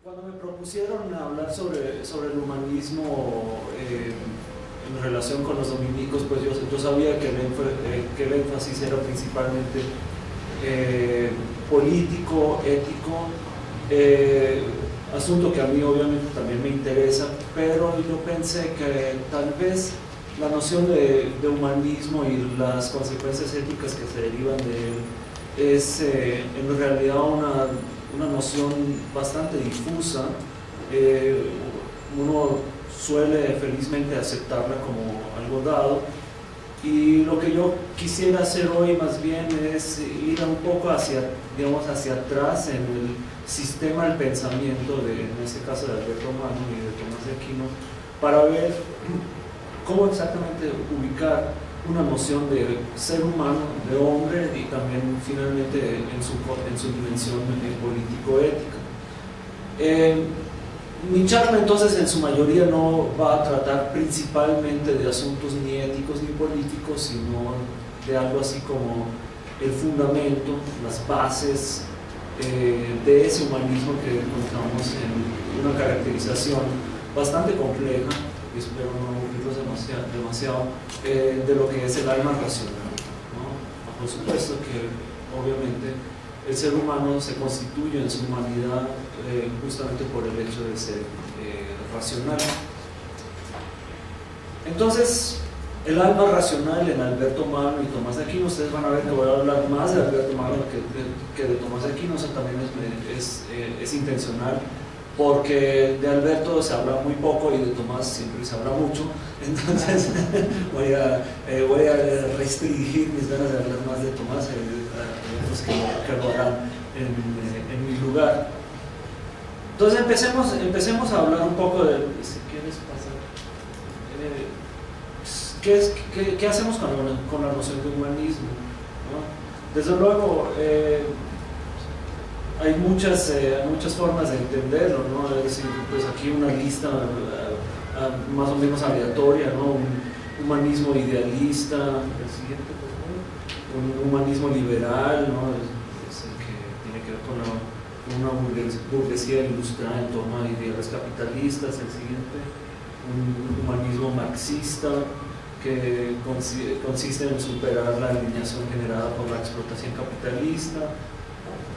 Cuando me propusieron hablar sobre el humanismo en relación con los dominicos, pues yo sabía que el énfasis era principalmente político, ético, asunto que a mí obviamente también me interesa, pero yo pensé que tal vez la noción de humanismo y las consecuencias éticas que se derivan de él es en realidad una noción bastante difusa. Uno suele felizmente aceptarla como algo dado, y lo que yo quisiera hacer hoy más bien es ir un poco hacia atrás en el sistema del pensamiento en este caso de Alberto Magno y de Tomás de Aquino, para ver cómo exactamente ubicar una noción de ser humano, de hombre, y también finalmente en su dimensión político-ética. Mi charla entonces en su mayoría no va a tratar principalmente de asuntos ni éticos ni políticos, sino de algo así como el fundamento, las bases de ese humanismo que encontramos en una caracterización bastante compleja, y espero no aburrirlos demasiado, de lo que es el alma racional, ¿no? Por supuesto que obviamente el ser humano se constituye en su humanidad justamente por el hecho de ser racional. Entonces, el alma racional en Alberto Magno y Tomás de Aquino, ustedes van a ver que voy a hablar más de Alberto Magno que de Tomás de Aquino. Eso también es intencional, porque de Alberto se habla muy poco y de Tomás siempre se habla mucho. Entonces voy a restringir mis ganas de hablar más de Tomás a otros que lo harán en mi lugar. Entonces empecemos a hablar un poco de, si quieres pasar, ¿qué hacemos con la noción de humanismo, ¿no? Desde luego hay muchas formas de entenderlo, ¿no? Es decir, pues aquí una lista más o menos aleatoria, ¿no? Un humanismo idealista, el siguiente, por favor, un humanismo liberal, ¿no? Es el que tiene que ver con una burguesía ilustrada en torno a ideales capitalistas. El siguiente, un humanismo marxista, que consiste en superar la alineación generada por la explotación capitalista.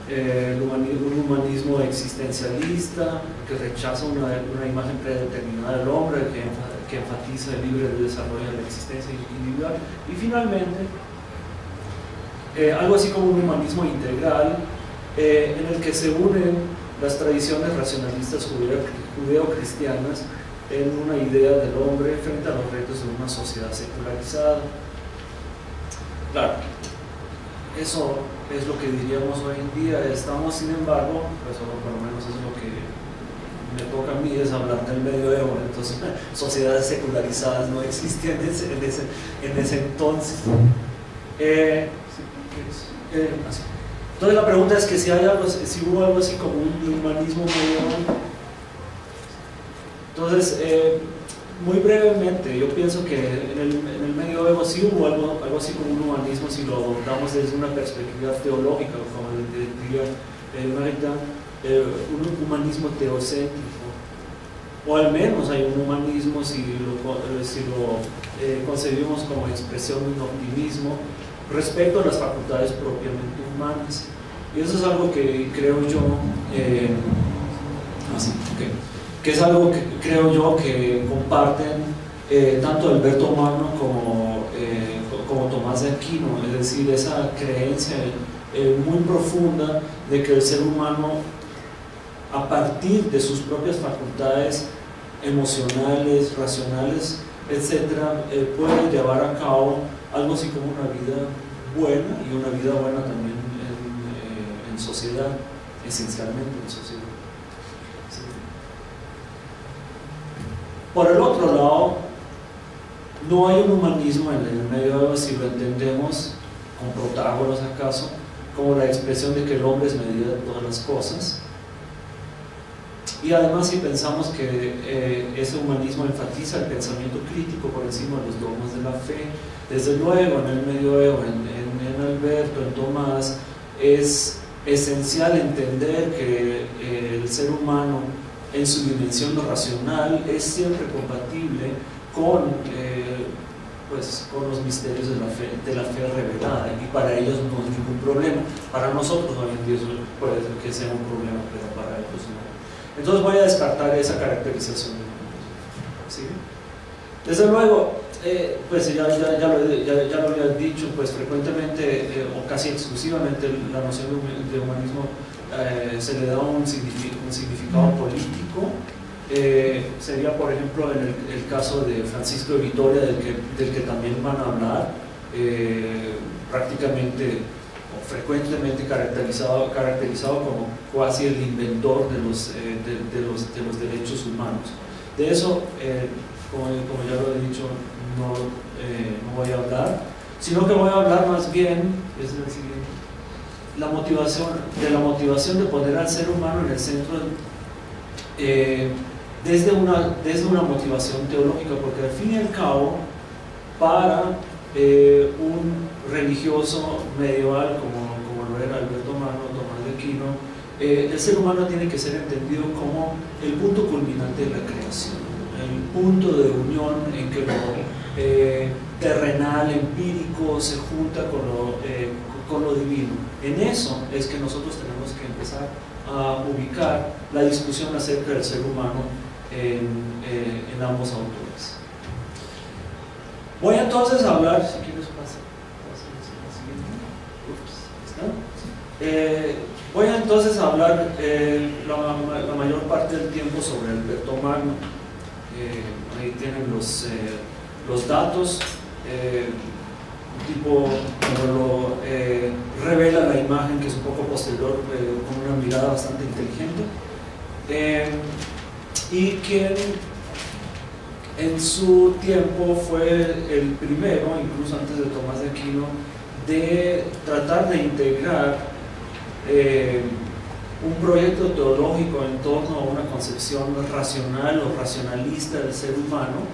Un humanismo existencialista, que rechaza una imagen predeterminada del hombre, que enfatiza el libre desarrollo de la existencia individual. Y finalmente, algo así como un humanismo integral, en el que se unen las tradiciones racionalistas judeo-cristianas en una idea del hombre frente a los retos de una sociedad secularizada. Claro, eso es lo que diríamos hoy en día. Estamos, sin embargo, pues, por lo menos es lo que me toca a mí, es hablar del medioevo. Entonces, sociedades secularizadas no existían en ese entonces. Entonces la pregunta es que si hubo algo así como un humanismo medieval. Entonces, muy brevemente, yo pienso que en el medioevo sí hubo algo así como un humanismo, si lo abordamos desde una perspectiva teológica, como diría Maritain, un humanismo teocéntrico, o al menos hay un humanismo, si lo concebimos como expresión de un optimismo respecto a las facultades propiamente humanas. Y eso es algo que creo yo, que es algo que creo yo que comparten tanto Alberto Magno como Tomás de Aquino, es decir, esa creencia muy profunda de que el ser humano, a partir de sus propias facultades emocionales, racionales, etcétera, puede llevar a cabo algo así como una vida buena, y una vida buena también en sociedad, esencialmente en sociedad. Sí. Por el otro lado, no hay un humanismo en el medioevo, si lo entendemos con Protágoras acaso, como la expresión de que el hombre es medida de todas las cosas. Y además, si pensamos que ese humanismo enfatiza el pensamiento crítico por encima de los dogmas de la fe, desde luego en el medioevo, en Alberto, en Tomás, es esencial entender que el ser humano en su dimensión racional es siempre compatible con, pues, con los misterios de la fe revelada, y para ellos no es ningún problema. Para nosotros hoy en día eso puede ser que sea un problema, pero para ellos no. Entonces voy a descartar esa caracterización. ¿Sí? Desde luego, pues ya lo había dicho, pues frecuentemente o casi exclusivamente la noción de humanismo se le da un significado político. Sería, por ejemplo, en el caso de Francisco de Vitoria, del que también van a hablar, prácticamente o frecuentemente caracterizado como casi el inventor de los derechos humanos. De eso, como ya lo he dicho, no voy a hablar, sino que voy a hablar más bien, es el siguiente, de la motivación de poner al ser humano en el centro, desde una motivación teológica, porque al fin y al cabo, para un religioso medieval como lo era Alberto Magno, Tomás de Aquino, el ser humano tiene que ser entendido como el punto culminante de la creación, el punto de unión en que lo terrenal, empírico, se junta con lo divino. En eso es que nosotros tenemos que empezar a ubicar la discusión acerca del ser humano en ambos autores. Voy entonces a hablar, si quieres pasar la siguiente. Voy entonces a hablar la mayor parte del tiempo sobre Alberto Magno. Ahí tienen los datos, tipo como lo revela la imagen, que es un poco posterior, con una mirada bastante inteligente, y quien en su tiempo fue el primero, incluso antes de Tomás de Aquino, de tratar de integrar un proyecto teológico en torno a una concepción racional o racionalista del ser humano,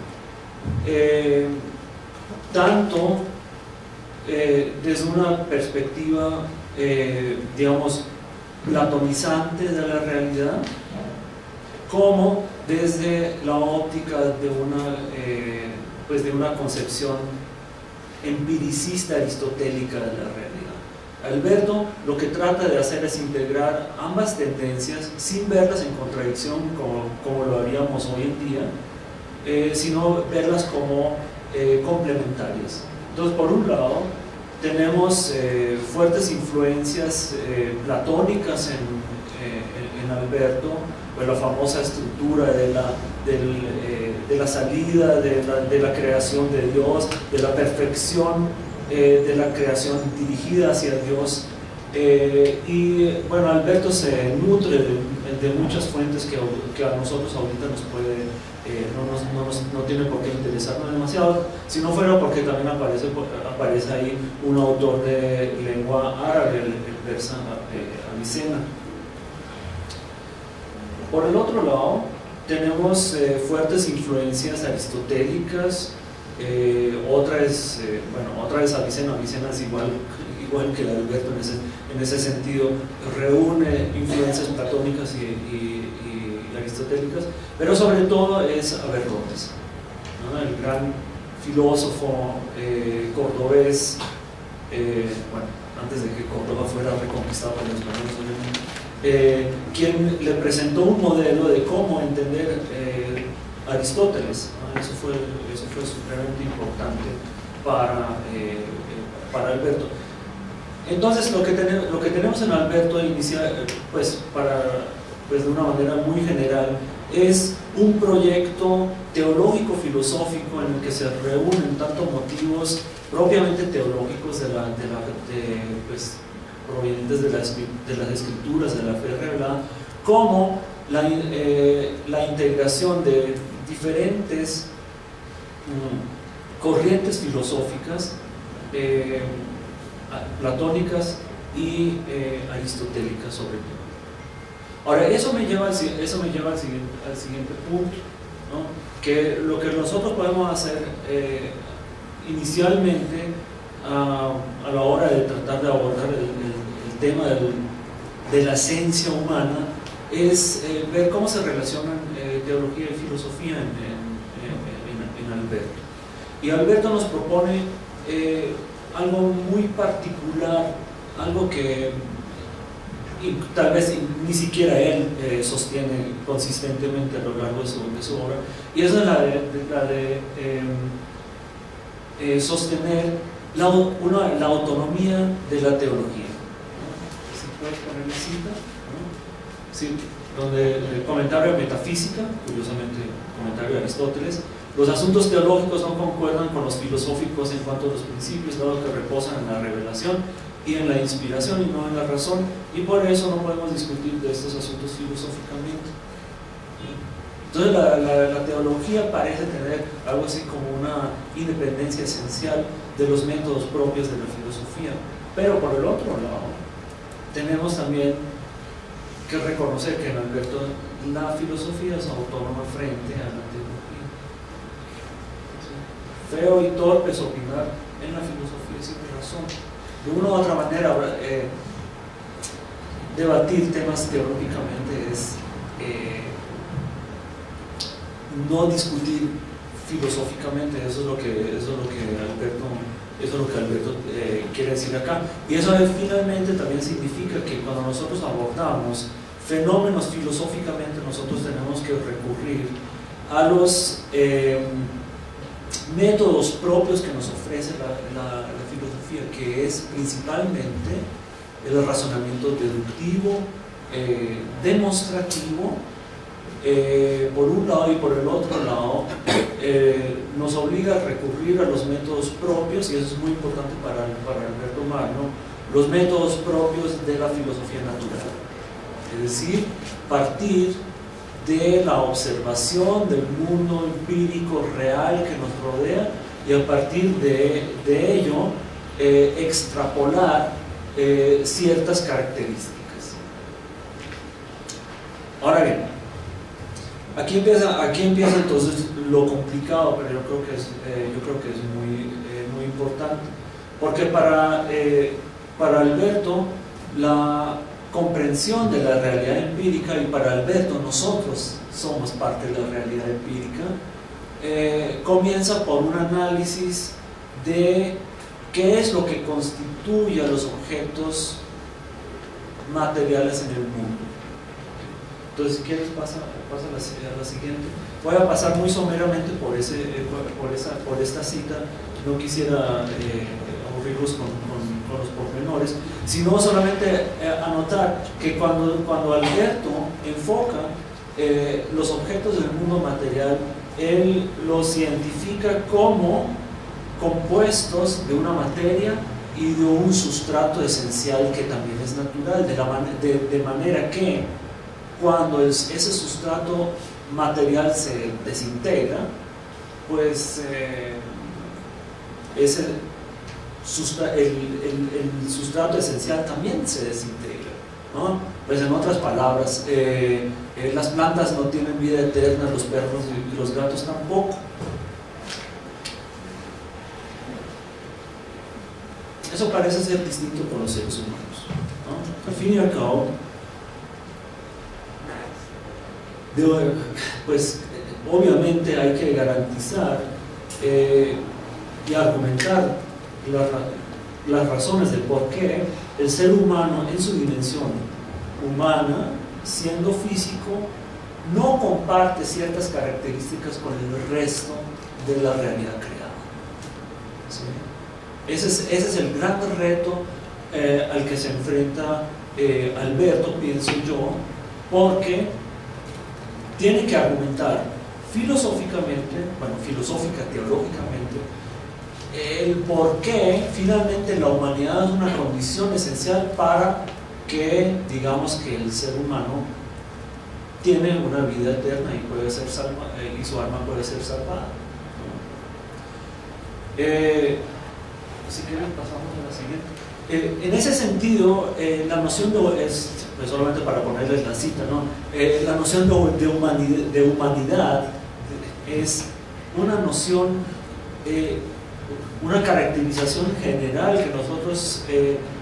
tanto desde una perspectiva, digamos, platonizante de la realidad, como desde la óptica de una concepción empiricista aristotélica de la realidad. Alberto lo que trata de hacer es integrar ambas tendencias sin verlas en contradicción como lo haríamos hoy en día, sino verlas como complementarias. Entonces, por un lado, tenemos fuertes influencias platónicas en Alberto, pues la famosa estructura de la salida, de la creación de Dios, de la perfección de la creación dirigida hacia Dios. Y bueno, Alberto se nutre de muchas fuentes que a nosotros ahorita nos puede, no tiene por qué interesarnos demasiado, si no fuera porque también aparece ahí un autor de lengua árabe, el persa Avicena. Por el otro lado, tenemos fuertes influencias aristotélicas. Otra es Avicena. Avicena es igual que el Alberto en ese sentido, reúne influencias platónicas y aristotélicas, pero sobre todo es Averroes, ¿no? El gran filósofo cordobés, antes de que Córdoba fuera reconquistada por los españoles, quien le presentó un modelo de cómo entender Aristóteles, ¿no? Eso fue supremamente importante para Alberto. Entonces, lo que tenemos en Alberto inicial, de una manera muy general, es un proyecto teológico-filosófico en el que se reúnen tanto motivos propiamente teológicos provenientes de las escrituras, de la fe revelada, como la integración de diferentes corrientes filosóficas platónicas y aristotélicas sobre todo. Ahora, eso me lleva al siguiente punto, ¿no? Que lo que nosotros podemos hacer inicialmente a la hora de tratar de abordar el tema de la esencia humana es ver cómo se relacionan teología y filosofía en Alberto. Y Alberto nos propone algo muy particular, algo que tal vez ni siquiera él sostiene consistentemente a lo largo de su obra, y esa es la de sostener la autonomía de la teología. Si puedes poner la cita, ¿no? Sí, donde el comentario de metafísica, curiosamente comentario de Aristóteles: los asuntos teológicos no concuerdan con los filosóficos en cuanto a los principios, dado que reposan en la revelación y en la inspiración y no en la razón, y por eso no podemos discutir de estos asuntos filosóficamente. Entonces la teología parece tener algo así como una independencia esencial de los métodos propios de la filosofía, pero por el otro lado tenemos también que reconocer que en Alberto la filosofía es autónoma frente a la teología. Feo y torpe es opinar en la filosofía sin razón. De una u otra manera, debatir temas teológicamente es no discutir filosóficamente. Eso es lo que Alberto quiere decir acá. Y eso finalmente también significa que cuando nosotros abordamos fenómenos filosóficamente, nosotros tenemos que recurrir a los métodos propios que nos ofrece la filosofía, que es principalmente el razonamiento deductivo, demostrativo, por un lado, y por el otro lado nos obliga a recurrir a los métodos propios, y eso es muy importante para Alberto Magno, los métodos propios de la filosofía natural, es decir, partir de la observación del mundo empírico real que nos rodea, y a partir de ello extrapolar ciertas características. Ahora bien, aquí empieza entonces lo complicado, pero yo creo que es muy importante, porque para Alberto la comprensión de la realidad empírica, y para Alberto nosotros somos parte de la realidad empírica, comienza por un análisis de qué es lo que constituye a los objetos materiales en el mundo. Entonces, si quieres, pasa a la siguiente. Voy a pasar muy someramente por esta cita. No quisiera aburrirlos con los pormenores, sino solamente anotar que cuando Alberto enfoca los objetos del mundo material, él los identifica como compuestos de una materia y de un sustrato esencial que también es natural, de manera que cuando ese sustrato material se desintegra, pues el sustrato esencial también se desintegra, ¿no? Pues en otras palabras, las plantas no tienen vida eterna, los perros y los gatos tampoco. Eso parece ser distinto con los seres humanos, ¿no? Al fin y al cabo, pues obviamente hay que garantizar y argumentar las razones del por qué el ser humano en su dimensión humana, siendo físico, no comparte ciertas características con el resto de la realidad creada. ¿Sí? Ese es el gran reto al que se enfrenta Alberto, pienso yo, porque tiene que argumentar filosóficamente, teológicamente, el por qué finalmente la humanidad es una condición esencial para que, digamos, que el ser humano tiene una vida eterna y puede ser y su alma puede ser salvada, ¿no? Si quieren, pasamos a la siguiente. En ese sentido, la noción pues solamente para ponerles la cita, ¿no? La noción de humanidad es una noción, una caracterización general que nosotros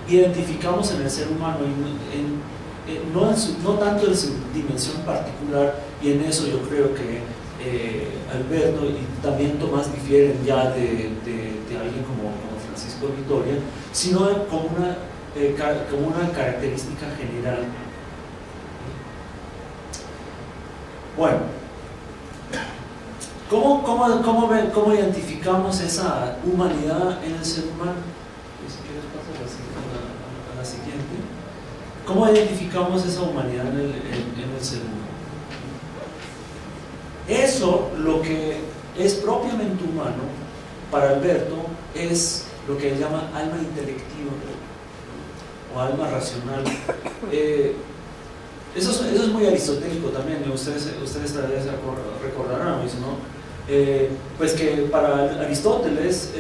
identificamos en el ser humano, no tanto en su dimensión particular, y en eso yo creo que Alberto y también Tomás difieren ya de alguien como Francisco Vitoria, sino como una característica general. Bueno, ¿cómo identificamos esa humanidad en el ser humano? Si quieres pasar a la siguiente. ¿Cómo identificamos esa humanidad en el ser humano? Eso, lo que es propiamente humano, para Alberto, es lo que él llama alma intelectiva o alma racional. Eso es muy aristotélico también, ustedes tal vez recordarán, ¿no? Pues que para Aristóteles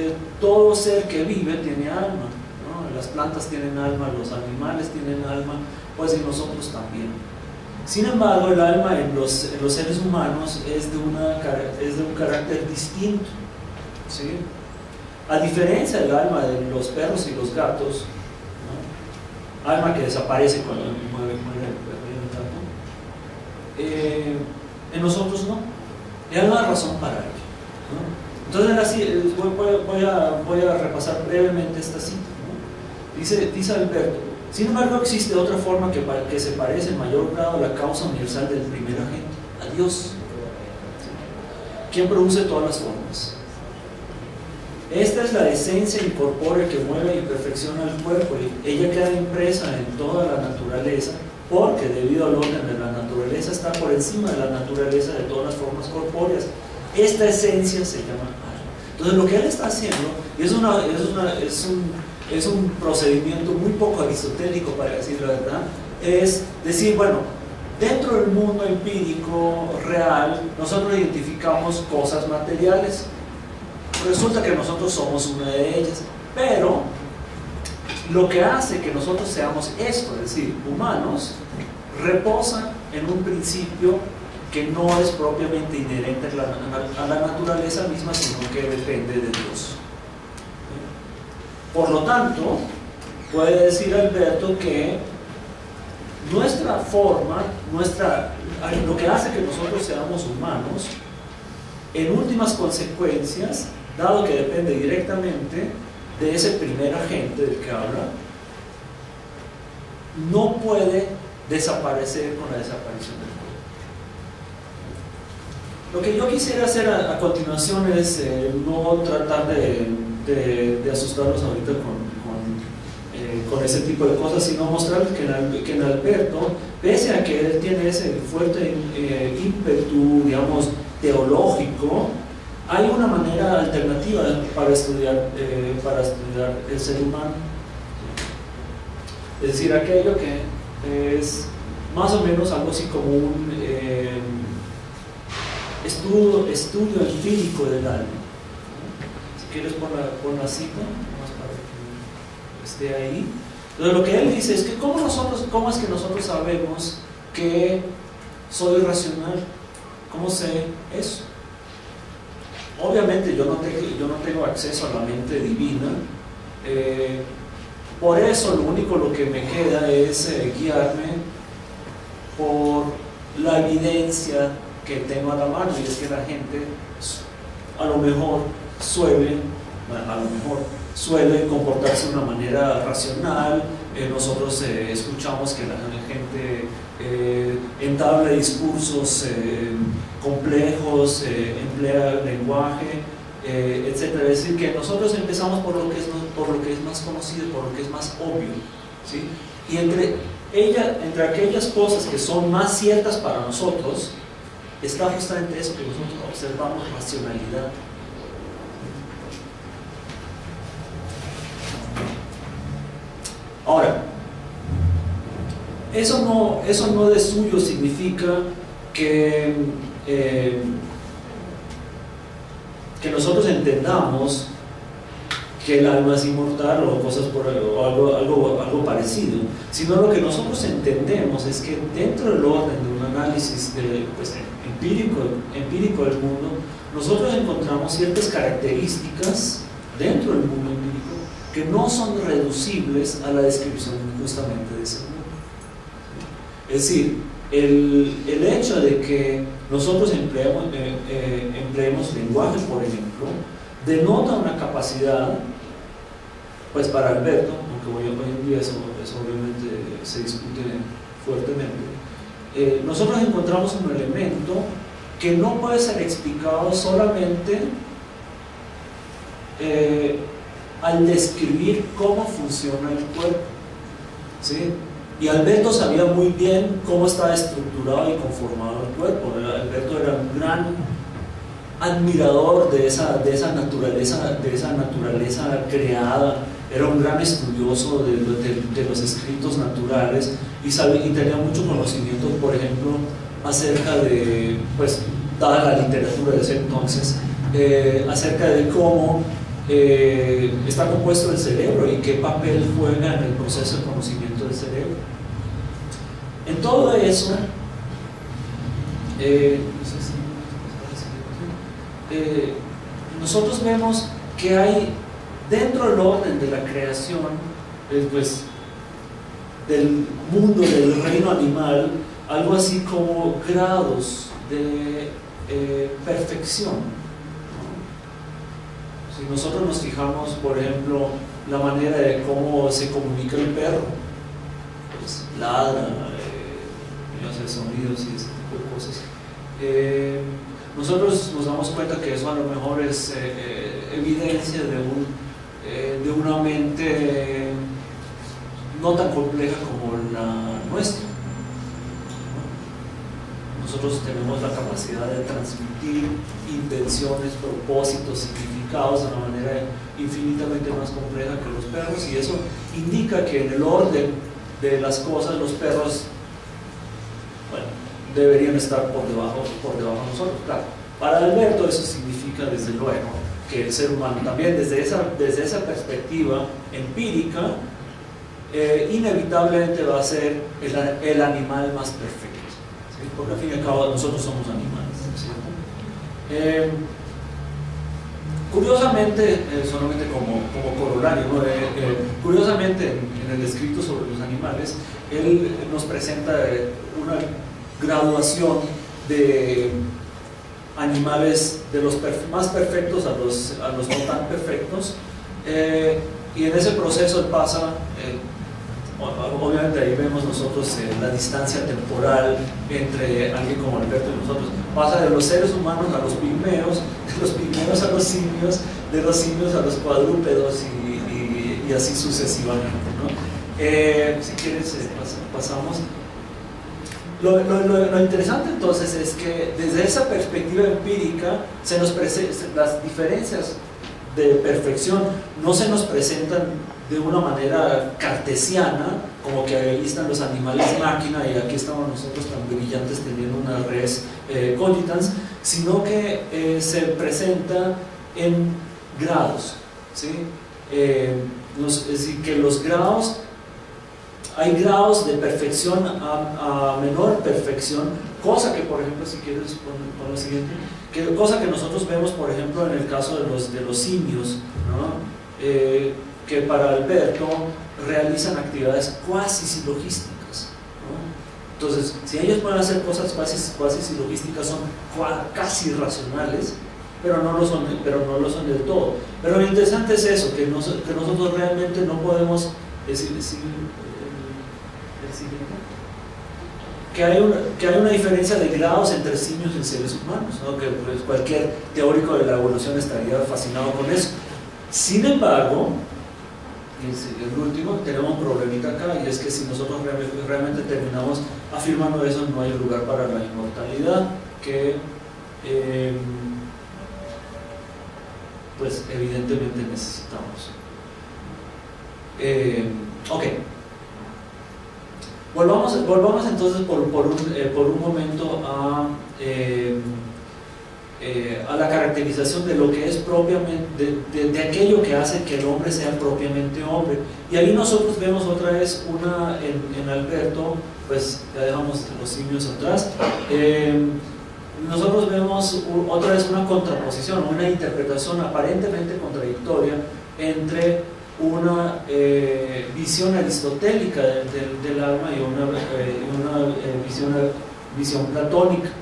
todo ser que vive tiene alma, ¿no? Las plantas tienen alma, los animales tienen alma, pues y nosotros también. Sin embargo, el alma en los seres humanos es de un carácter distinto, ¿sí? A diferencia del alma de los perros y los gatos, ¿no? Alma que desaparece cuando muere el perro y el gato, en nosotros no. Y hay una razón para ello, ¿no? Entonces voy a repasar brevemente esta cita, ¿no? Dice Alberto: sin embargo, existe otra forma que se parece en mayor grado a la causa universal del primer agente, a Dios, quien produce todas las formas. Esta es la esencia incorpórea que mueve y perfecciona el cuerpo, y ella queda impresa en toda la naturaleza, porque debido al orden de la naturaleza está por encima de la naturaleza de todas las formas corpóreas. Esta esencia se llama alma. Entonces, lo que él está haciendo, y es un procedimiento muy poco aristotélico, para decir la verdad, es decir, bueno, dentro del mundo empírico real nosotros identificamos cosas materiales, resulta que nosotros somos una de ellas, pero lo que hace que nosotros seamos esto, es decir, humanos, reposa en un principio que no es propiamente inherente a la naturaleza misma, sino que depende de Dios. Por lo tanto, puede decir Alberto que nuestra forma, lo que hace que nosotros seamos humanos, en últimas consecuencias, dado que depende directamente de ese primer agente del que habla, no puede desaparecer con la desaparición del cuerpo. Lo que yo quisiera hacer a continuación es no tratar de asustarlos ahorita con ese tipo de cosas, sino mostrarles que en Alberto, pese a que él tiene ese fuerte ímpetu, digamos, teológico, hay una manera alternativa para estudiar el ser humano. Es decir, aquello que es más o menos algo así como un estudio empírico del alma. Si quieres pon la cita, más para que esté ahí. Entonces, lo que él dice es que ¿cómo es que nosotros sabemos que soy racional? ¿Cómo sé eso? Obviamente yo no tengo acceso a la mente divina, por eso lo que me queda es guiarme por la evidencia que tengo a la mano, y es que la gente a lo mejor suele comportarse de una manera racional. Nosotros escuchamos que la gente entabla discursos complejos, emplea lenguaje, etc. Es decir, que nosotros empezamos por lo que es más conocido, por lo que es más obvio, ¿sí? Y entre aquellas cosas que son más ciertas para nosotros, está justamente eso, que nosotros observamos racionalidad. Ahora, eso no de suyo significa que nosotros entendamos que el alma es inmortal o algo parecido, sino lo que nosotros entendemos es que dentro del orden de un análisis empírico del mundo, nosotros encontramos ciertas características dentro del mundo empírico que no son reducibles a la descripción justamente de ese mundo. Es decir, el hecho de que nosotros empleemos lenguaje, por ejemplo, denota una capacidad, pues para Alberto, aunque hoy en día eso obviamente se discute fuertemente, nosotros encontramos un elemento que no puede ser explicado solamente al describir cómo funciona el cuerpo, ¿sí? Y Alberto sabía muy bien cómo estaba estructurado y conformado el cuerpo. Alberto era un gran admirador de esa naturaleza creada, era un gran estudioso de los escritos naturales y tenía mucho conocimiento, por ejemplo, acerca de, pues, dada la literatura de ese entonces, acerca de cómo está compuesto el cerebro y qué papel juega en el proceso de conocimiento del cerebro. En todo eso, nosotros vemos que hay dentro del orden de la creación, pues, del mundo, del reino animal, algo así como grados de perfección, ¿no? Si nosotros nos fijamos, por ejemplo, la manera de cómo se comunica el perro, pues ladra, hace sonidos y ese tipo de cosas. Nosotros nos damos cuenta que eso a lo mejor es evidencia de una mente no tan compleja como la nuestra. Nosotros tenemos la capacidad de transmitir intenciones, propósitos, significados de una manera infinitamente más compleja que los perros, y eso indica que en el orden de las cosas los perros, bueno, deberían estar por debajo de nosotros. Claro, para Alberto eso significa desde luego que el ser humano también desde esa perspectiva empírica inevitablemente va a ser el animal más perfecto, ¿sí? Porque al fin y al cabo nosotros somos animales, ¿cierto? Curiosamente, solamente como corolario, ¿no? Curiosamente en el escrito sobre los animales él nos presenta una graduación de animales de los más perfectos a los no tan perfectos, y en ese proceso él pasa, obviamente ahí vemos nosotros la distancia temporal entre alguien como Alberto y nosotros, pasa de los seres humanos a los pigmeos, de los pigmeos a los simios, de los simios a los cuadrúpedos y así sucesivamente, ¿no? Si quieres pasamos. Lo interesante entonces es que desde esa perspectiva empírica se nos las diferencias de perfección no se nos presentan de una manera cartesiana, como que ahí están los animales máquina y aquí estamos nosotros tan brillantes teniendo una res cogitans, sino que se presenta en grados, ¿sí? Es decir, que los grados, hay grados de perfección a menor perfección, cosa que, por ejemplo, si quieres poner lo siguiente, cosa que nosotros vemos, por ejemplo, en el caso de los simios, ¿no? Que para Alberto realizan actividades cuasi silogísticas, ¿no? Entonces, si ellos pueden hacer cosas cuasi silogísticas, son casi racionales, pero no lo son del todo. Pero lo interesante es eso, que nosotros realmente no podemos decir que hay una diferencia de grados entre simios y seres humanos, ¿no? Que pues, cualquier teórico de la evolución estaría fascinado con eso. Sin embargo, el último, tenemos un problemita acá, y es que si nosotros realmente terminamos afirmando eso, no hay lugar para la inmortalidad que pues evidentemente necesitamos. Ok. Volvamos entonces por un momento a la caracterización de lo que es propiamente, de aquello que hace que el hombre sea propiamente hombre. Y ahí nosotros vemos otra vez en Alberto, pues ya dejamos los simios atrás, nosotros vemos otra vez una contraposición, una interpretación aparentemente contradictoria entre una visión aristotélica del alma y una visión platónica, ¿no?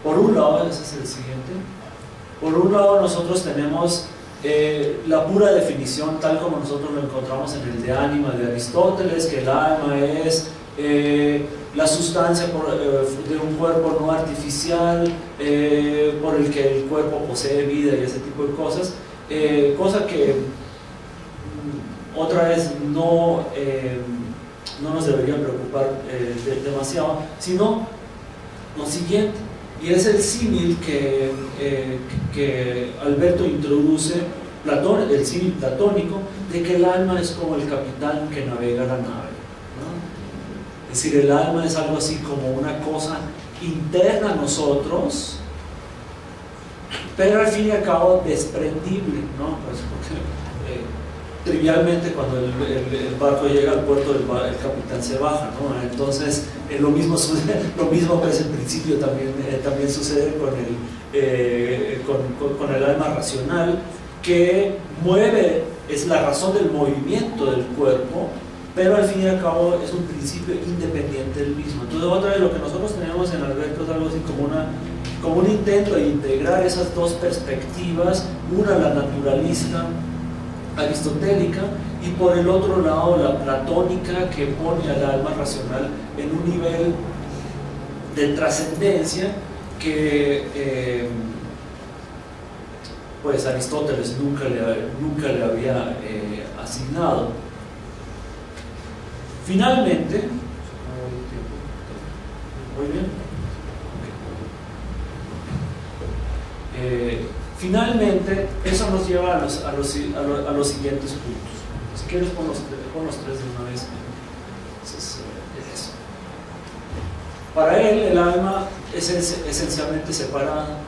Por un lado, ese es el siguiente, por un lado nosotros tenemos la pura definición tal como nosotros lo encontramos en el De Anima de Aristóteles, que el alma es la sustancia de un cuerpo no artificial por el que el cuerpo posee vida y ese tipo de cosas, cosa que otra vez no nos debería preocupar demasiado, sino lo siguiente, y es el símil que Alberto introduce, el símil platónico, de que el alma es como el capitán que navega la nave, ¿no? Es decir, el alma es algo así como una cosa interna a nosotros, pero al fin y al cabo desprendible, ¿no? Pues porque, trivialmente cuando el barco llega al puerto el capitán se baja, ¿no? Entonces lo mismo pues en principio también sucede con el alma racional, que mueve, es la razón del movimiento del cuerpo, pero al fin y al cabo es un principio independiente del mismo. Entonces otra vez lo que nosotros tenemos en Alberto es algo así como un intento de integrar esas dos perspectivas, una la naturalista aristotélica y por el otro lado la platónica, que pone al alma racional en un nivel de trascendencia que pues Aristóteles nunca le había asignado. Finalmente, muy bien. Finalmente, eso nos lleva a los siguientes puntos. Si quieres, pon los tres de una vez. Entonces, eso. Para él, el alma es esencialmente separada.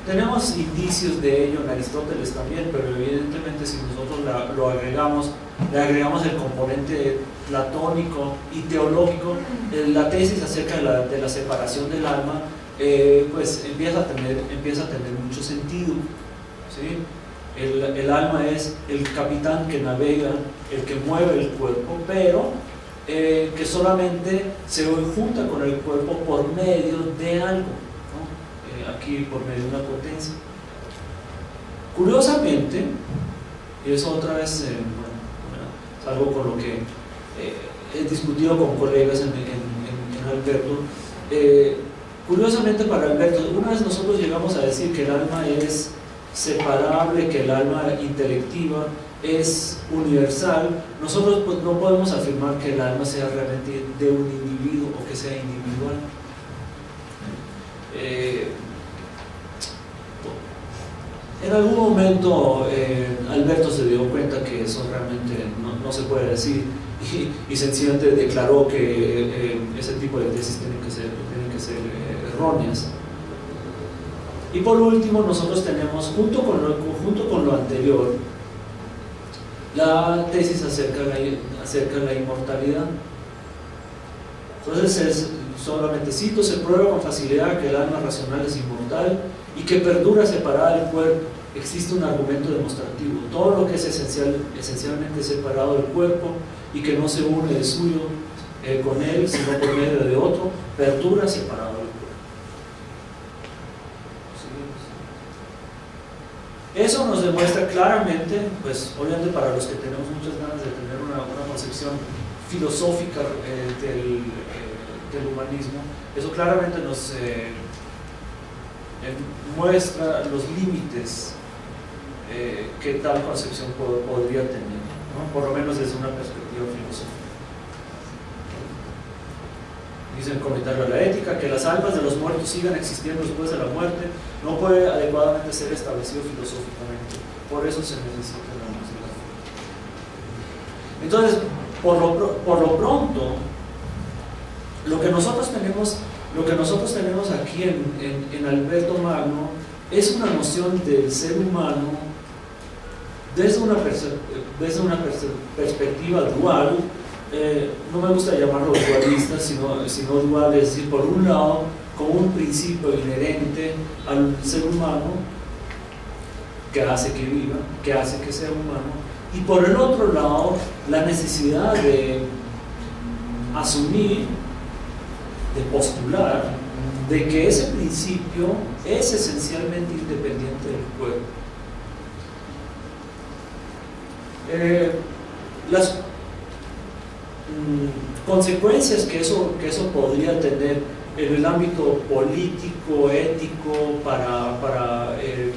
Tenemos indicios de ello en Aristóteles también, pero evidentemente si nosotros le agregamos el componente platónico y teológico, la tesis acerca de la separación del alma, pues empieza a tener mucho sentido, ¿sí? El alma es el capitán que navega, el que mueve el cuerpo, pero que solamente se junta con el cuerpo por medio de algo, ¿no? Aquí por medio de una potencia. Curiosamente, y eso otra vez es algo con lo que he discutido con colegas en Alberto. Curiosamente para Alberto, una vez nosotros llegamos a decir que el alma es separable, que el alma intelectiva es universal, nosotros pues no podemos afirmar que el alma sea realmente de un individuo o que sea individual. En algún momento Alberto se dio cuenta que eso realmente no se puede decir y sencillamente declaró que ese tipo de tesis tienen que ser erróneas. Y por último, nosotros tenemos, junto con lo anterior, la tesis acerca de la inmortalidad. Entonces, solamente cito, se prueba con facilidad que el alma racional es inmortal y que perdura separada del cuerpo. Existe un argumento demostrativo. Todo lo que es esencialmente separado del cuerpo y que no se une de suyo con él, sino por medio de otro, perdura separado del cuerpo. Eso nos demuestra claramente, pues obviamente para los que tenemos muchas ganas de tener una concepción filosófica del humanismo, eso claramente nos muestra los límites que tal concepción podría tener, ¿no? Por lo menos desde una perspectiva filosófica. Dice el comentario de la ética que las almas de los muertos sigan existiendo después de la muerte no puede adecuadamente ser establecido filosóficamente, por eso se necesita la música. Entonces, por lo pronto, lo que nosotros tenemos aquí en Alberto Magno es una noción del ser humano desde una perspectiva dual. No me gusta llamarlo dualista, sino dual, es decir, por un lado, como un principio inherente al ser humano, que hace que viva, que hace que sea humano, y por el otro lado, la necesidad de asumir, de postular, de que ese principio es esencialmente independiente del cuerpo. Las consecuencias que eso podría tener en el ámbito político, ético, para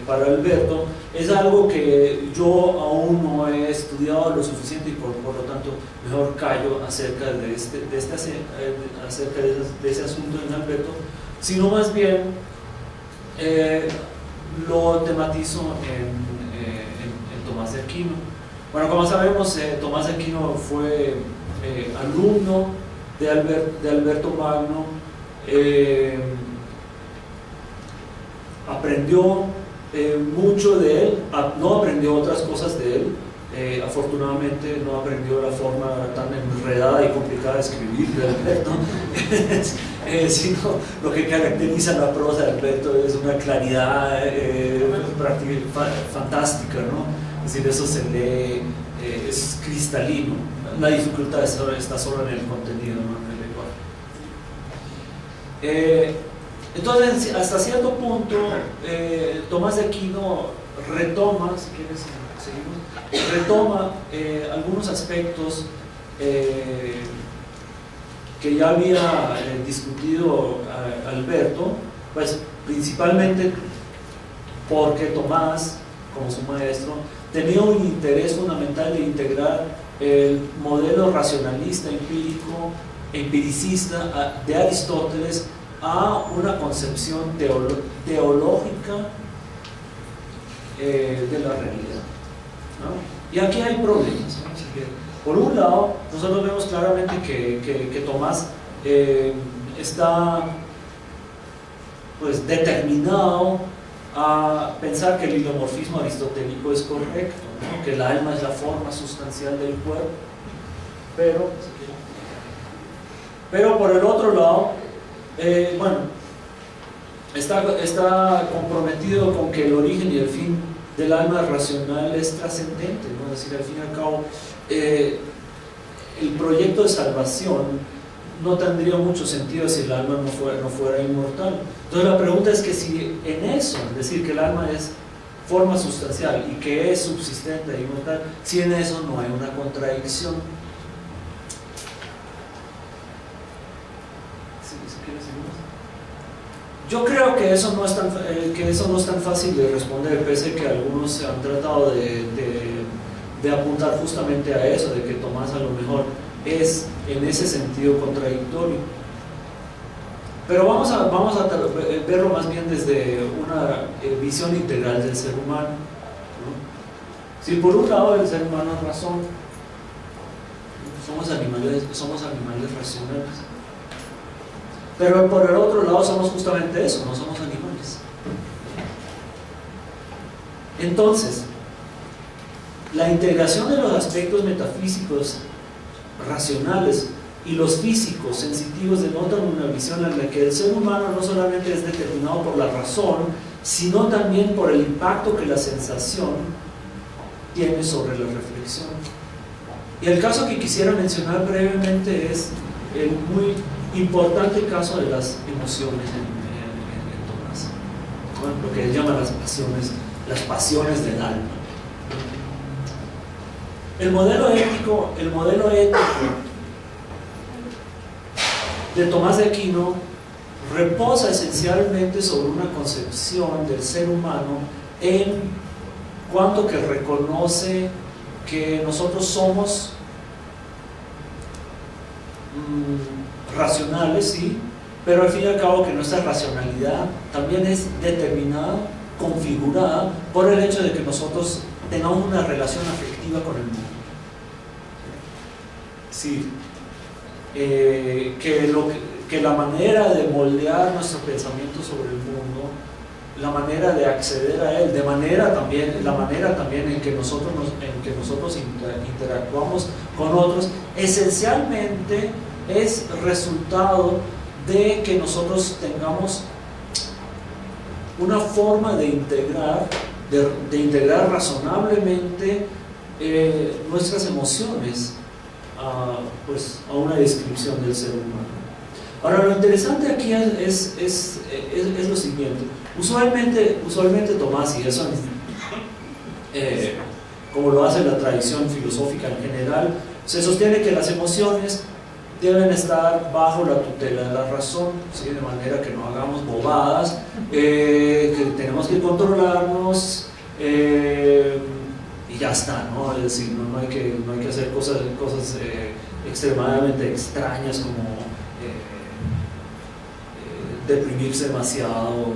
Alberto, es algo que yo aún no he estudiado lo suficiente y por lo tanto mejor callo acerca de ese asunto en Alberto, sino más bien lo tematizo en Tomás de Aquino. Bueno, como sabemos, Tomás de Aquino fue alumno de Alberto Magno. Aprendió mucho de él, no aprendió otras cosas de él, afortunadamente no aprendió la forma tan enredada y complicada de escribir de Alberto, sino lo que caracteriza la prosa de Alberto es una claridad fantástica, ¿no? Es decir, eso se lee, es cristalino. La dificultad está solo en el contenido, ¿no? Entonces, hasta cierto punto, Tomás de Aquino retoma, si quieres seguimos, retoma algunos aspectos que ya había discutido Alberto, pues principalmente porque Tomás, como su maestro, tenía un interés fundamental de integrar el modelo racionalista empiricista de Aristóteles a una concepción teológica de la realidad, ¿no? Y aquí hay problemas, ¿no? Por un lado, nosotros vemos claramente que Tomás está pues determinado a pensar que el hiliomorfismo aristotélico es correcto, ¿no? Que el alma es la forma sustancial del cuerpo, pero por el otro lado, bueno, está comprometido con que el origen y el fin del alma racional es trascendente, ¿no? Es decir, al fin y al cabo, el proyecto de salvación no tendría mucho sentido si el alma no fuera inmortal. Entonces la pregunta es que si en eso, es decir, que el alma es forma sustancial y que es subsistente e inmortal, si en eso no hay una contradicción. Yo creo que eso no es tan fácil de responder, pese a que algunos se han tratado de apuntar justamente a eso, de que Tomás a lo mejor es en ese sentido contradictorio. Pero vamos a verlo más bien desde una visión integral del ser humano, ¿no? Si por un lado el ser humano es razón, somos animales racionales, pero por el otro lado somos justamente eso, no somos animales. Entonces, la integración de los aspectos metafísicos racionales y los físicos sensitivos denotan una visión en la que el ser humano no solamente es determinado por la razón, sino también por el impacto que la sensación tiene sobre la reflexión. Y el caso que quisiera mencionar brevemente es el muy importante caso de las emociones en Tomás, ¿no? Lo que él llama las pasiones del alma. El modelo ético de Tomás de Aquino reposa esencialmente sobre una concepción del ser humano en cuanto que reconoce que nosotros somos racionales, sí, pero al fin y al cabo que nuestra racionalidad también es determinada, configurada por el hecho de que nosotros tengamos una relación afectiva con el mundo. Sí, que la manera de moldear nuestro pensamiento sobre el mundo, la manera de acceder a él, la manera también en que nosotros interactuamos con otros, esencialmente es resultado de que nosotros tengamos una forma de integrar de integrar razonablemente nuestras emociones pues, a una descripción del ser humano. Ahora, lo interesante aquí es lo siguiente. Usualmente Tomás y eso, como lo hace la tradición filosófica en general, se sostiene que las emociones deben estar bajo la tutela de la razón, ¿sí? De manera que no hagamos bobadas, que tenemos que controlarnos y ya está, ¿no? Es decir, no hay que hacer cosas extremadamente extrañas como deprimirse demasiado,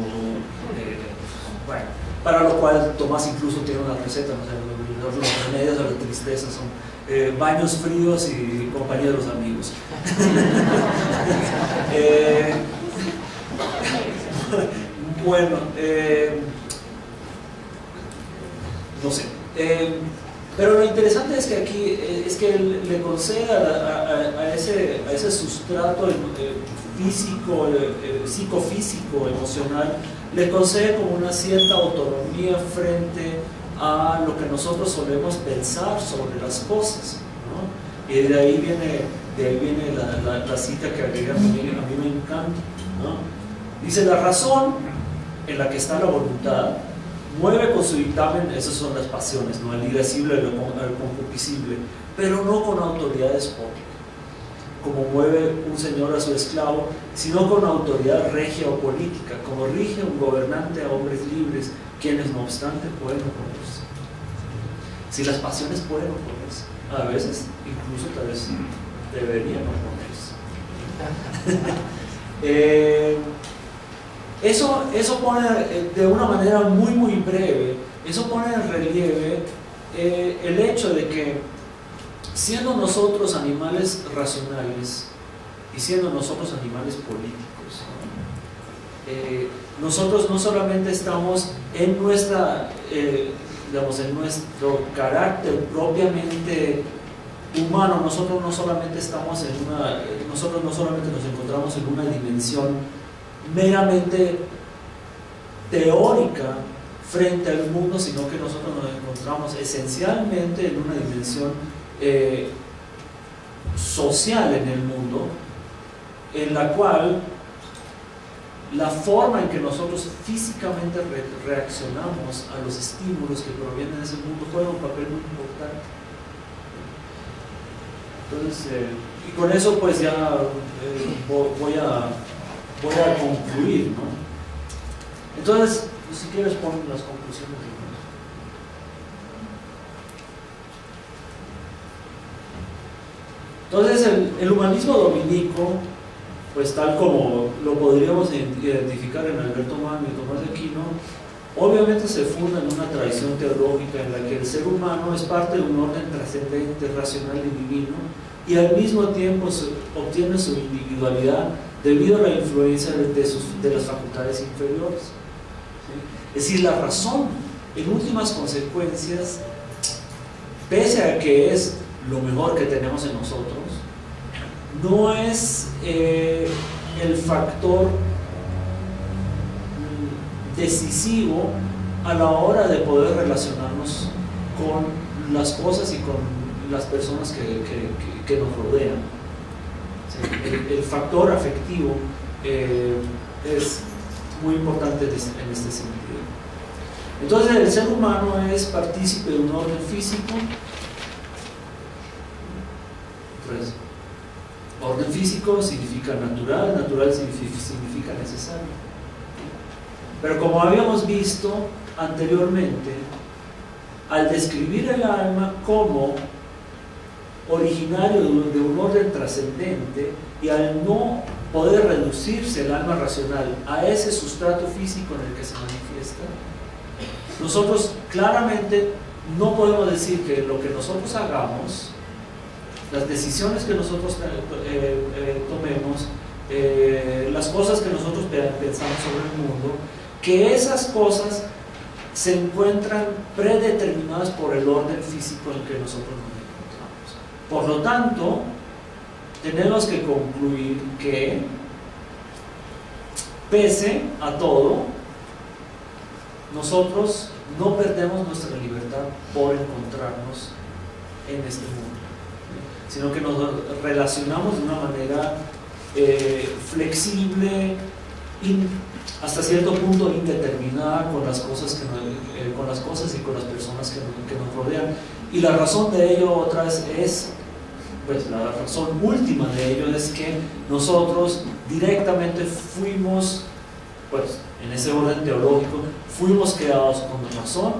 bueno, para lo cual Tomás incluso tiene una receta, ¿no? O sea, los remedios a la tristeza son baños fríos y compañeros amigos. Bueno, no sé. Pero lo interesante es que aquí es que él le concede a ese sustrato físico, psicofísico, emocional, le concede como una cierta autonomía frente a lo que nosotros solemos pensar sobre las cosas, ¿no? Y de ahí viene la cita que agrega a mí me encanta, ¿no? Dice: la razón, en la que está la voluntad, mueve con su dictamen, esas son las pasiones, ¿no? El irascible, el concupiscible, pero no con autoridad despótica, como mueve un señor a su esclavo, sino con autoridad regia o política, como rige un gobernante a hombres libres, quienes no obstante pueden oponerse. Si las pasiones pueden oponerse, a veces incluso tal vez deberían oponerse. Eso pone de una manera muy breve, eso pone en relieve el hecho de que, siendo nosotros animales racionales y siendo nosotros animales políticos, nosotros no solamente estamos en en nuestro carácter propiamente humano, nosotros no solamente nos encontramos en una dimensión meramente teórica frente al mundo, sino que nosotros nos encontramos esencialmente en una dimensión social en el mundo, en la cual la forma en que nosotros físicamente reaccionamos a los estímulos que provienen de ese mundo juega un papel muy importante. Entonces, y con eso pues ya voy a concluir, ¿no? Entonces, si quieres pon las conclusiones. Entonces, el humanismo dominico, pues tal como lo podríamos identificar en Alberto Magno y Tomás de Aquino, obviamente se funda en una tradición teológica en la que el ser humano es parte de un orden trascendente, racional y divino, y al mismo tiempo obtiene su individualidad debido a la influencia de las facultades inferiores. ¿Sí? Es decir, la razón, en últimas consecuencias, pese a que es lo mejor que tenemos en nosotros, no es el factor decisivo a la hora de poder relacionarnos con las cosas y con las personas que nos rodean. ¿Sí? El factor afectivo es muy importante en este sentido. Entonces, el ser humano es partícipe de un orden físico. Pues, orden físico significa natural, natural significa necesario. Pero como habíamos visto anteriormente, al describir el alma como originario de un orden trascendente y al no poder reducirse el alma racional a ese sustrato físico en el que se manifiesta, nosotros claramente no podemos decir que lo que nosotros hagamos, las decisiones que nosotros tomemos, las cosas que nosotros pensamos sobre el mundo, que esas cosas se encuentran predeterminadas por el orden físico en que nosotros nos encontramos. Por lo tanto, tenemos que concluir que, pese a todo, nosotros no perdemos nuestra libertad por encontrarnos en este mundo, sino que nos relacionamos de una manera flexible, hasta cierto punto indeterminada con las cosas, con las cosas y con las personas que nos rodean. Y la razón de ello, otra vez, pues la razón última de ello es que nosotros directamente fuimos, pues en ese orden teológico, fuimos creados con razón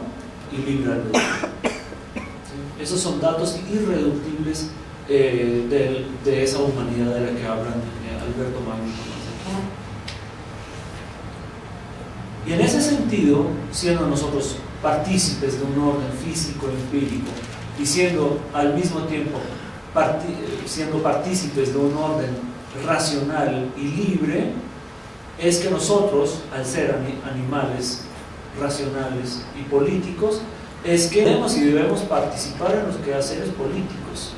y libre albedrío. ¿Sí? Esos son datos irreductibles de esa humanidad de la que hablan Alberto Magno y Tomás de Aquino. Y en ese sentido, siendo nosotros partícipes de un orden físico empírico y siendo al mismo tiempo siendo partícipes de un orden racional y libre, es que nosotros, al ser animales racionales y políticos, es que debemos y debemos participar en los quehaceres políticos,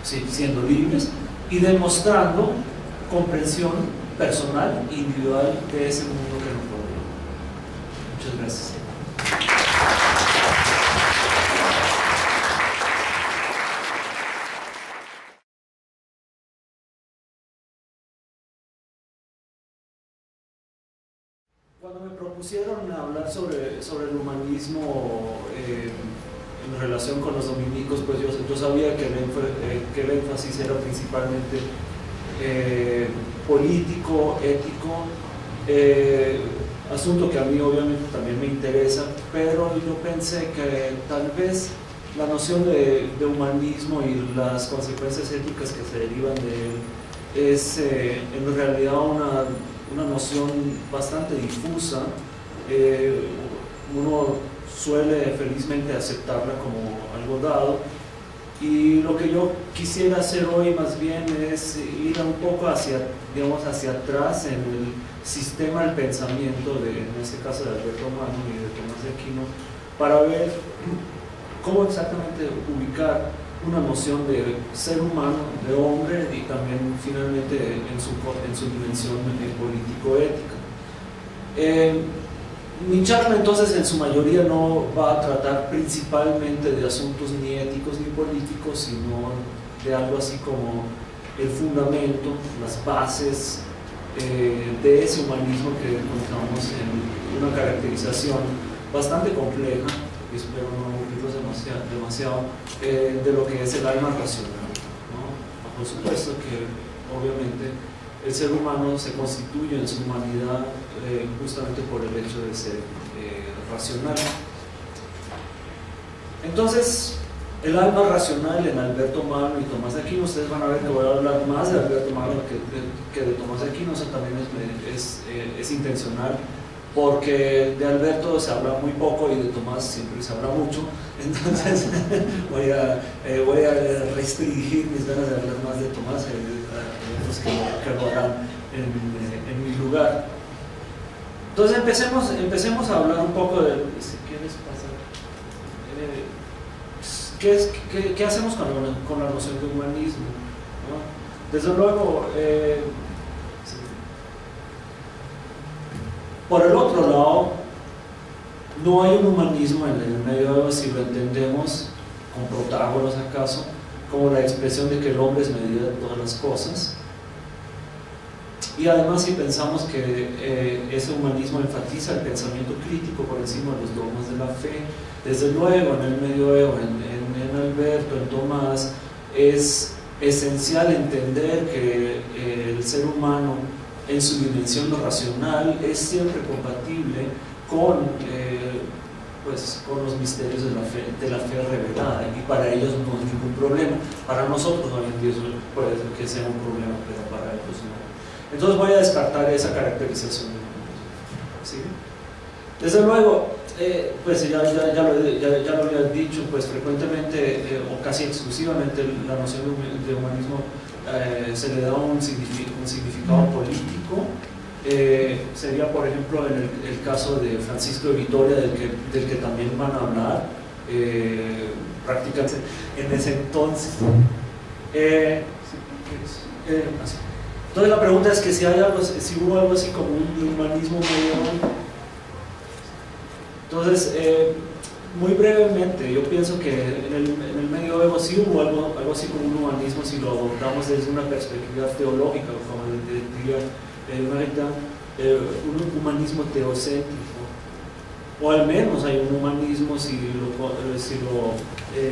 ¿sí? Siendo libres y demostrando comprensión personal e individual de ese mundo que nos rodea. Muchas gracias. Cuando me propusieron hablar sobre el humanismo en relación con los dominicos, pues yo sabía que el énfasis era principalmente político, ético, asunto que a mí obviamente también me interesa, pero yo pensé que tal vez la noción de humanismo y las consecuencias éticas que se derivan de él es en realidad una noción bastante difusa. Uno suele felizmente aceptarla como algo dado, y lo que yo quisiera hacer hoy más bien es ir un poco hacia atrás en el sistema del pensamiento en este caso de Alberto Magno y de Tomás de Aquino, para ver cómo exactamente ubicar una noción de ser humano, de hombre, y también finalmente en su dimensión político-ética. Mi charla entonces en su mayoría no va a tratar principalmente de asuntos ni éticos ni políticos, sino de algo así como el fundamento, las bases de ese humanismo que encontramos en una caracterización bastante compleja, y espero no aburrirlos demasiado, de lo que es el alma racional, ¿no? Por supuesto que obviamente el ser humano se constituye en su humanidad justamente por el hecho de ser racional. Entonces, el alma racional en Alberto Magno y Tomás de Aquino, ustedes van a ver que voy a hablar más de Alberto Magno que de Tomás de Aquino. Eso también es intencional, porque de Alberto se habla muy poco y de Tomás siempre se habla mucho. Entonces voy a restringir mis ganas de hablar más de Tomás que lo harán en mi lugar. Entonces empecemos a hablar un poco de ¿qué les pasa? ¿Qué hacemos con la noción de humanismo, ¿no? Desde luego, por el otro lado, no hay un humanismo en el medioevo, si lo entendemos con Protágoras acaso, como la expresión de que el hombre es medida de todas las cosas. Y además, si pensamos que ese humanismo enfatiza el pensamiento crítico por encima de los dogmas de la fe, desde luego en el medioevo, en Alberto, en Tomás, es esencial entender que el ser humano en su dimensión no racional es siempre compatible con los misterios de la fe revelada, y para ellos no es ningún problema. Para nosotros hoy en día puede ser que sea un problema, pero para ellos no. Entonces voy a descartar esa caracterización. ¿Sí? Desde luego, pues ya lo había dicho, pues frecuentemente o casi exclusivamente la noción de humanismo se le da un significado político. Sería, por ejemplo, en el caso de Francisco de Vitoria, del que también van a hablar, prácticamente en ese entonces. Entonces la pregunta es que si hubo algo así como un humanismo medieval. Entonces, muy brevemente, yo pienso que en el medioevo sí hubo algo así como un humanismo, si lo adoptamos desde una perspectiva teológica, como diría Maritain, un humanismo teocéntrico, o al menos hay un humanismo si lo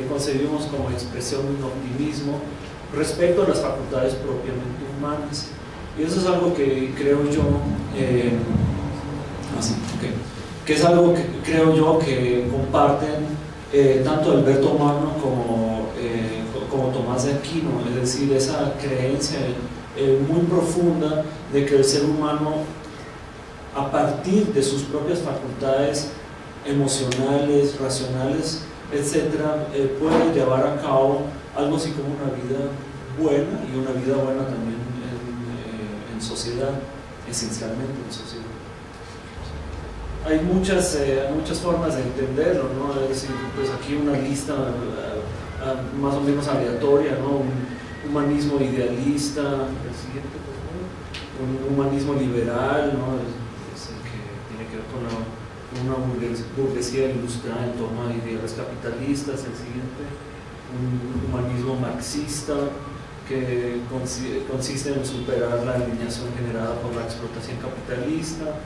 concebimos como expresión de un optimismo respecto a las facultades propiamente humanas. Y eso es algo que creo yo, que es algo que creo yo que comparten tanto Alberto Magno como Tomás de Aquino, es decir, esa creencia muy profunda de que el ser humano, a partir de sus propias facultades emocionales, racionales, etcétera, puede llevar a cabo algo así como una vida buena, y una vida buena también en sociedad, esencialmente en sociedad. Hay muchas formas de entenderlo, ¿no? Es decir, pues aquí una lista más o menos aleatoria, ¿no? Un humanismo idealista, el siguiente, por favor. Un humanismo liberal, ¿no? Es el que tiene que ver con una burguesía ilustrada en torno a ideales capitalistas. El siguiente, un humanismo marxista, que consiste en superar la alineación generada por la explotación capitalista.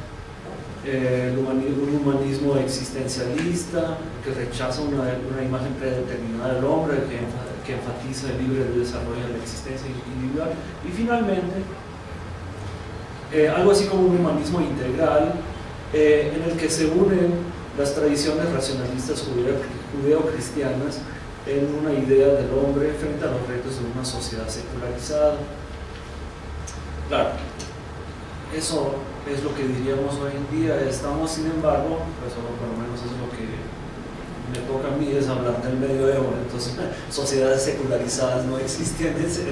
Un humanismo existencialista que rechaza una imagen predeterminada del hombre, que enfatiza el libre desarrollo de la existencia individual. Y finalmente, algo así como un humanismo integral, en el que se unen las tradiciones racionalistas judeo-cristianas en una idea del hombre frente a los retos de una sociedad secularizada. Claro, eso es lo que diríamos hoy en día. Estamos, sin embargo, pues, por lo menos es lo que me toca a mí, es hablar del medioevo. Entonces, sociedades secularizadas no existían en ese